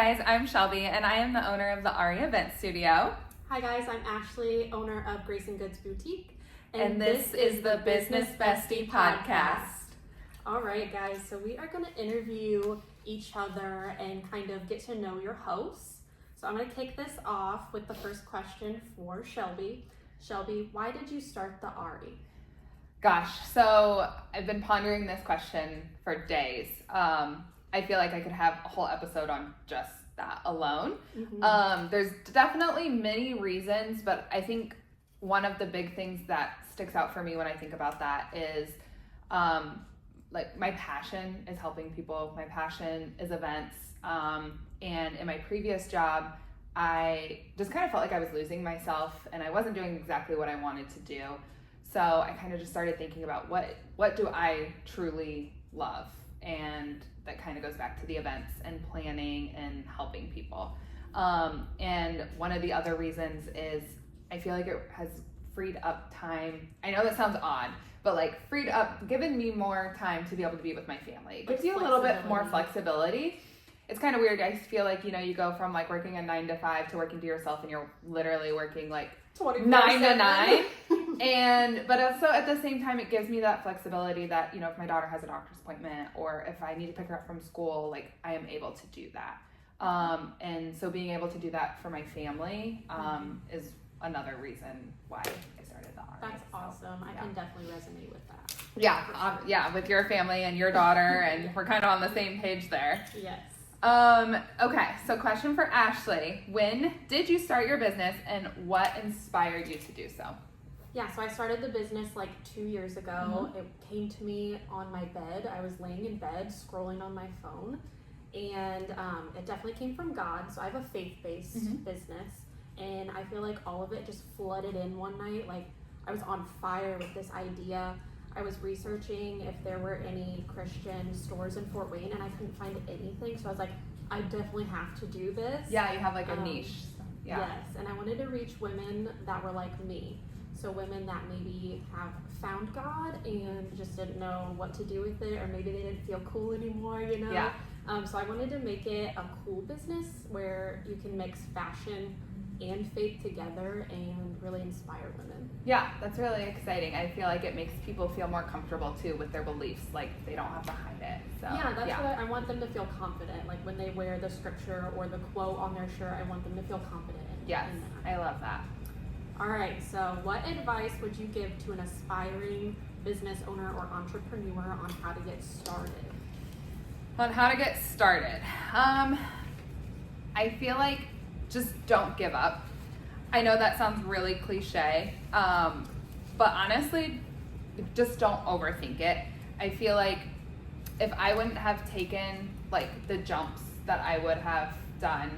guys, I'm Shelby and I am the owner of the Ari Event Studio. Hi guys, I'm Ashley, owner of Grace & Goods Boutique. And this is the Business Bestie Podcast. All right guys, so we are going to interview each other and kind of get to know your hosts. So I'm going to kick this off with the first question for Shelby. Shelby, why did you start the Ari? Gosh, so I've been pondering this question for days. I feel like I could have a whole episode on just that alone. Mm-hmm. There's definitely many reasons, but I think one of the big things that sticks out for me when I think about that is like my passion is helping people. My passion is events. And in my previous job, I just kind of felt like I was losing myself and I wasn't doing exactly what I wanted to do. So I kind of just started thinking about what do I truly love? And that kind of goes back to the events and planning and helping people. And one of the other reasons is I feel like it has freed up time. I know that sounds odd, but like given me more time to be able to be with my family. It gives you a little bit more flexibility. It's kind of weird. I feel like, you go from like working a 9 to 5 to working to yourself and you're literally working like 9 to 9. But also at the same time, it gives me that flexibility that, if my daughter has a doctor's appointment or if I need to pick her up from school, like I am able to do that. And so being able to do that for my family is another reason why I started the Ari. That's awesome. I can definitely resonate with that. Yeah. Yeah. With your family and your daughter and we're kind of on the same page there. Yes. Okay, so question for Ashley. When did you start your business and what inspired you to do so? Yeah, so I started the business like 2 years ago. Mm-hmm. It came to me on my bed. I was laying in bed scrolling on my phone, and it definitely came from God. So I have a faith-based business, and I feel like all of it just flooded in one night. Like I was on fire with this idea. I was researching if there were any Christian stores in Fort Wayne, and I couldn't find anything. So I was like, I definitely have to do this. Yeah, you have like a niche. Yeah. Yes, and I wanted to reach women that were like me. So women that maybe have found God and just didn't know what to do with it, or maybe they didn't feel cool anymore, Yeah. So I wanted to make it a cool business where you can mix fashion and faith together and really inspire women. Yeah, that's really exciting. I feel like it makes people feel more comfortable too with their beliefs, like they don't have to hide it. So yeah, that's what I want them to feel confident. Like when they wear the scripture or the quote on their shirt, I want them to feel confident in yes, that. I love that. All right, so what advice would you give to an aspiring business owner or entrepreneur on how to get started? On how to get started. I feel like just don't give up. I know that sounds really cliche, but honestly, just don't overthink it. I feel like if I wouldn't have taken like the jumps that I would have done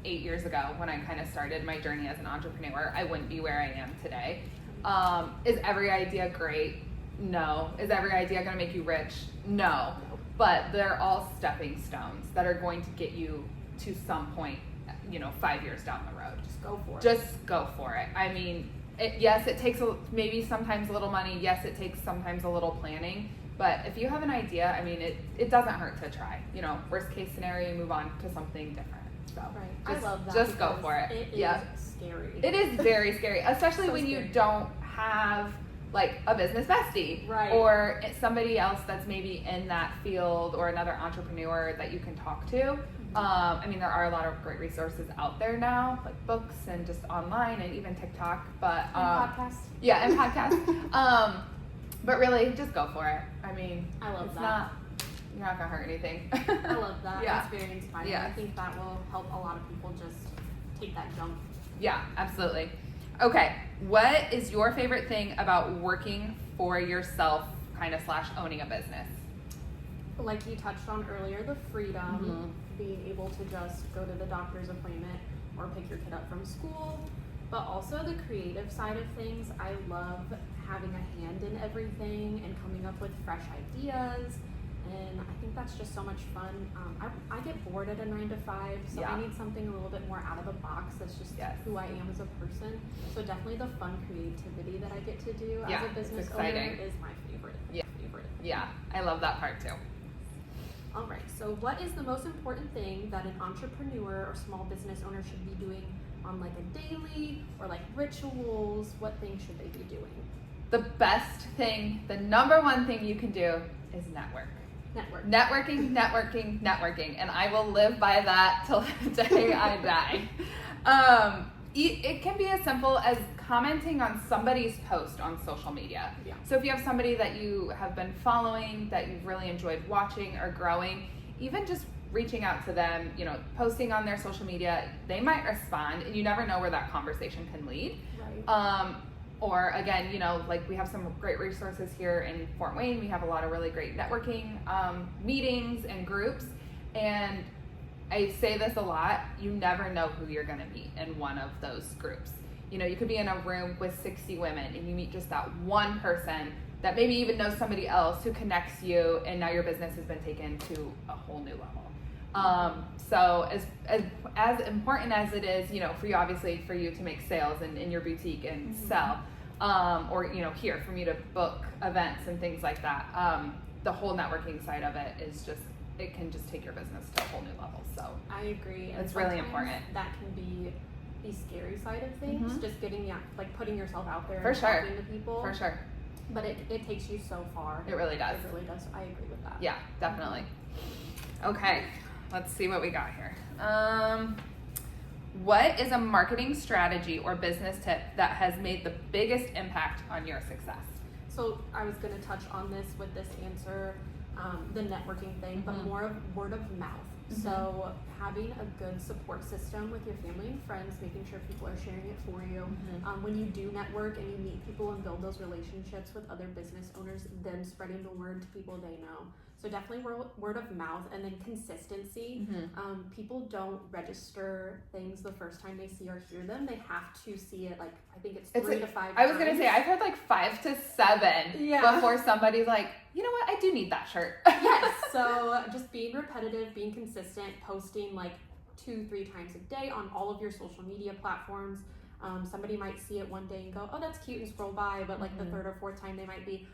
8 years ago when I kind of started my journey as an entrepreneur, I wouldn't be where I am today. Is every idea great? No. Is every idea going to make you rich? No. But they're all stepping stones that are going to get you to some point, 5 years down the road. Just go for it. Just go for it. I mean, yes, it takes maybe sometimes a little money. Yes, it takes sometimes a little planning. But if you have an idea, I mean, it doesn't hurt to try. Worst case scenario, you move on to something different. So right. I love that. Just go for it. It is scary. It is very scary, especially So when scary. you don't have like a business bestie, right, or somebody else that's maybe in that field, or another entrepreneur that you can talk to. I mean, there are a lot of great resources out there now, like books and just online and even TikTok. But and podcasts. Yeah, and podcasts. But really, just go for it. I mean, I love that. You're not gonna hurt anything. I love that. Yeah. It's very inspiring. Yeah. I think that will help a lot of people just take that jump. Yeah, absolutely. Okay, what is your favorite thing about working for yourself, kind of / owning a business? Like you touched on earlier, the freedom, being able to just go to the doctor's appointment or pick your kid up from school, but also the creative side of things. I love having a hand in everything and coming up with fresh ideas. And I think that's just so much fun. I get bored at a 9 to 5, so I need something a little bit more out of the box. That's just who I am as a person. So definitely the fun creativity that I get to do as a business owner is my favorite. Yeah, I love that part too. All right, so what is the most important thing that an entrepreneur or small business owner should be doing on like a daily, or like rituals? What things should they be doing? The best thing, the number one thing you can do is network. Networking. And I will live by that till the day I die. It can be as simple as commenting on somebody's post on social media. Yeah. So if you have somebody that you have been following, that you've really enjoyed watching or growing, even just reaching out to them, posting on their social media, they might respond, and you never know where that conversation can lead. Right. Or again, like we have some great resources here in Fort Wayne. We have a lot of really great networking meetings and groups. And I say this a lot, you never know who you're gonna meet in one of those groups. You could be in a room with 60 women and you meet just that one person that maybe even knows somebody else who connects you, and now your business has been taken to a whole new level. So as important as it is, for you, obviously, for you to make sales in your boutique and sell, or here for me to book events and things like that, the whole networking side of it is just, it can just take your business to a whole new level. So I agree. It's really important. That can be the scary side of things, just getting putting yourself out there For and sure. talking to people. For sure. But it takes you so far. It really does. It really does. I agree with that. Yeah, definitely. Okay, let's see what we got here. What is a marketing strategy or business tip that has made the biggest impact on your success? So I was going to touch on this with this answer, the networking thing, but more of word of mouth. So having a good support system with your family and friends, making sure people are sharing it for you. When you do network and you meet people and build those relationships with other business owners, then spreading the word to people they know. So definitely word of mouth, and then consistency. People don't register things the first time they see or hear them. They have to see it, like, I think it's 3 to 5 times. I was going to say, I've heard like 5 to 7 before somebody's like, you know what, I do need that shirt. Yes, so just being repetitive, being consistent, posting like 2-3 times a day on all of your social media platforms. Somebody might see it one day and go, oh, that's cute, and scroll by, but like the 3rd or 4th time they might be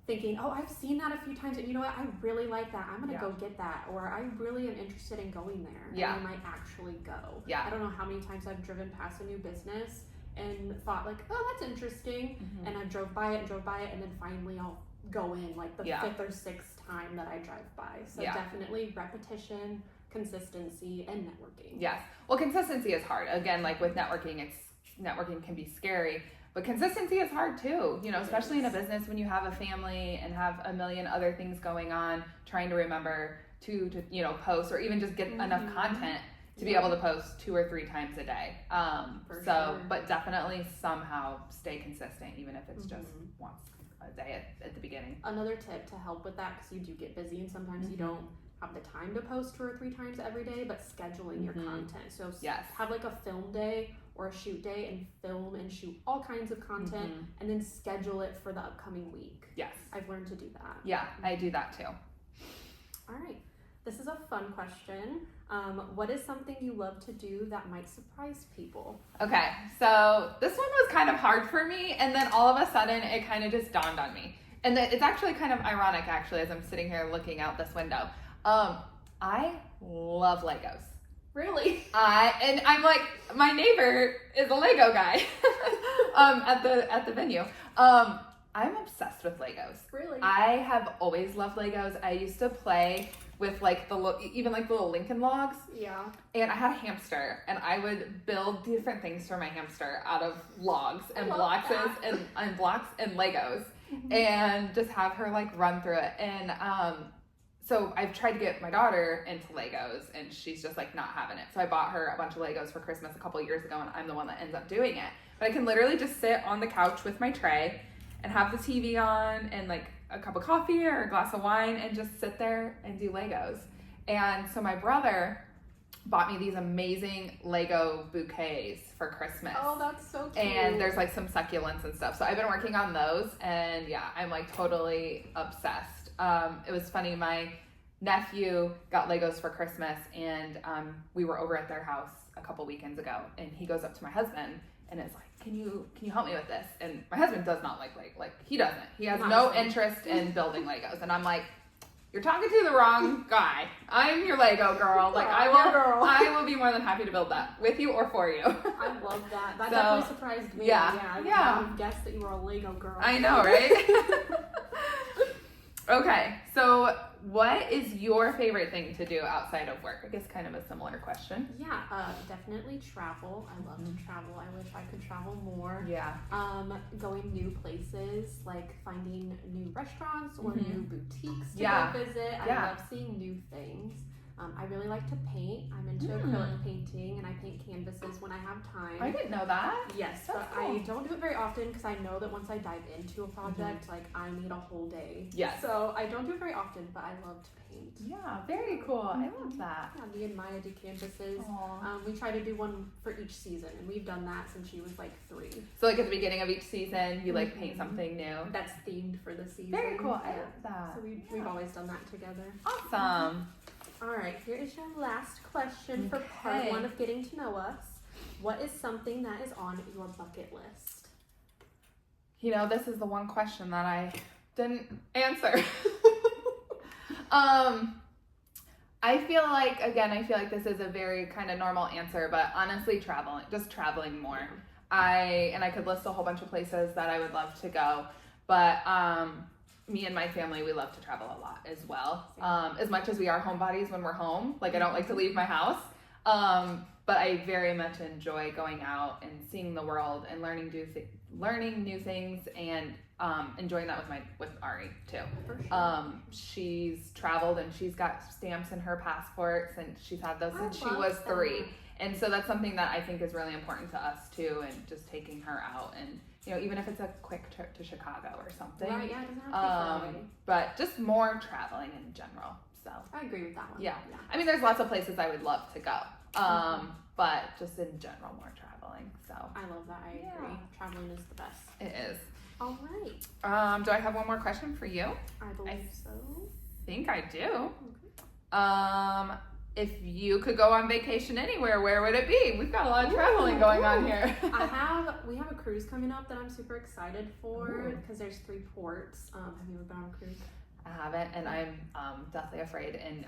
thinking, oh, I've seen that a few times, and you know what, I really like that, I'm gonna go get that, or I really am interested in going there, and I might actually go. I don't know how many times I've driven past a new business and thought like, oh, that's interesting, and I drove by it, and then finally I'll go in like the 5th or 6th time that I drive by. So definitely repetition, consistency, and networking. Yes. Well, consistency is hard. Again, like with networking, networking can be scary, but consistency is hard too, especially in a business when you have a family and have a million other things going on, trying to remember to post, or even just get enough content to be able to post 2 or 3 times a day. But definitely somehow stay consistent, even if it's just once a day at the beginning. Another tip to help with that, because you do get busy and sometimes you don't have the time to post 2 or 3 times every day, but scheduling your content. So have like a film day or a shoot day and film and shoot all kinds of content, and then schedule it for the upcoming week. Yes. I've learned to do that. Yeah, I do that too. All right. This is a fun question. What is something you love to do that might surprise people? Okay, so this one was kind of hard for me, and then all of a sudden it kind of just dawned on me. And it's actually kind of ironic, actually, as I'm sitting here looking out this window. I love Legos. Really? And I'm like, my neighbor is a Lego guy at the venue. I'm obsessed with Legos. Really? I have always loved Legos. I used to play with like the little Lincoln logs. Yeah. And I had a hamster, and I would build different things for my hamster out of logs and blocks and Legos, and just have her like run through it. And so I've tried to get my daughter into Legos, and she's just like not having it. So I bought her a bunch of Legos for Christmas a couple years ago, and I'm the one that ends up doing it. But I can literally just sit on the couch with my tray and have the TV on and like a cup of coffee or a glass of wine and just sit there and do Legos. And so my brother bought me these amazing Lego bouquets for Christmas. Oh, that's so cute. And there's like some succulents and stuff. So I've been working on those, and yeah, I'm like totally obsessed. It was funny, my nephew got Legos for Christmas, and we were over at their house a couple weekends ago, and he goes up to my husband and is like, can you help me with this? And my husband does not like he doesn't. He has no interest in building Legos. And I'm like, you're talking to the wrong guy. I'm your Lego girl. Like I will be more than happy to build that with you or for you. I love that. That definitely surprised me. Yeah. I would have guessed that you were a Lego girl. I know, right? Okay, so what is your favorite thing to do outside of work? I guess kind of a similar question. Yeah, definitely travel. I love to travel. I wish I could travel more. Yeah. Going new places, like finding new restaurants or new boutiques to go visit. I love seeing new things. I really like to paint. I'm into acrylic painting, and I paint canvases when I have time. I didn't know that. Yes, but cool. I don't do it very often because I know that once I dive into a project, like I need a whole day. Yes. So I don't do it very often, but I love to paint. Yeah, very cool. I love that. Yeah, me and Maya do canvases. We try to do one for each season, and we've done that since she was like 3. So like at the beginning of each season, you like paint something new. That's themed for the season. Very cool. I love that. So we've always done that together. Awesome. All right, here is your last question for part 1 of Getting to Know Us. What is something that is on your bucket list? You know, this is the one question that I didn't answer. I feel like this is a very kind of normal answer, but honestly, traveling more. I could list a whole bunch of places that I would love to go, but me and my family, we love to travel a lot as well. As much as we are homebodies when we're home, like I don't like to leave my house, but I very much enjoy going out and seeing the world and learning new things and enjoying that with Ari too. For sure. She's traveled and she's got stamps in her passports, and she's had those since she was 3. And so that's something that I think is really important to us too, and just taking her out, and you know, even if it's a quick trip to Chicago or something. Right, yeah, it doesn't have to be far away. But just more traveling in general. So I agree with that one. Yeah. I mean, there's lots of places I would love to go. But just in general, more traveling. So I love that. I agree. Traveling is the best. It is. All right. Do I have one more question for you? I believe so. I think I do. Okay. If you could go on vacation anywhere, where would it be? We've got a lot of traveling going on here. We have a cruise coming up that I'm super excited for because there's 3 ports. Have you ever been on a cruise? I haven't, and I'm deathly afraid. And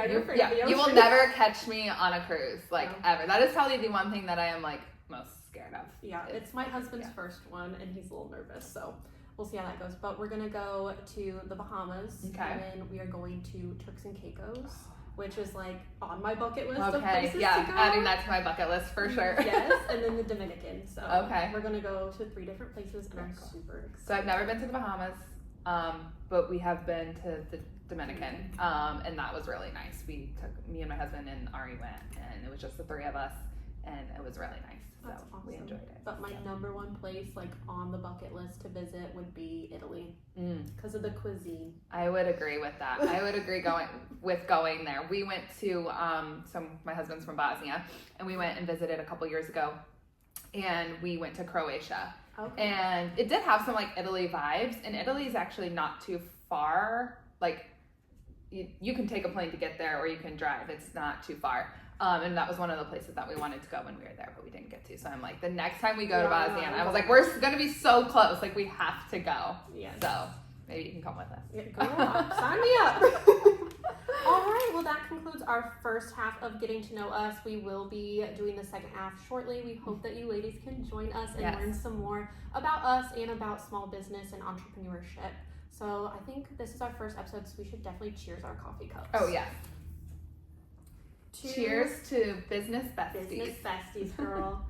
you're afraid of the ocean. You will never catch me on a cruise, ever. That is probably the one thing that I am most scared of. Yeah, it's my husband's first one, and he's a little nervous, so we'll see how that goes. But we're gonna go to the Bahamas, and then we are going to Turks and Caicos, which is on my bucket list of places to go. Adding that to my bucket list for sure. Yes, and then the Dominican. So we're gonna go to 3 different places, and I'm super excited. So I've never been to the Bahamas, but we have been to the Dominican, and that was really nice. Me and my husband and Ari went, and it was just the 3 of us, and it was really nice. That's so awesome. We enjoyed it. But my number 1 place on the bucket list to visit would be Italy because of the cuisine. I would agree with that. I would agree going there. We went to my husband's from Bosnia, and we went and visited a couple years ago, and we went to Croatia. Okay. And it did have some Italy vibes, and Italy is actually not too far. You can take a plane to get there, or you can drive. It's not too far. And that was one of the places that we wanted to go when we were there, but we didn't get to. So I'm the next time we go to Bosnia, I was we're going to be so close. We have to go. Yes. So maybe you can come with us. Yeah, go on. Sign me up. All right. Well, that concludes our first half of Getting to Know Us. We will be doing the second half shortly. We hope that you ladies can join us and learn some more about us and about small business and entrepreneurship. So I think this is our first episode, so we should definitely cheers our coffee cups. Oh, yes. Cheers to Business Besties. Business Besties, girl.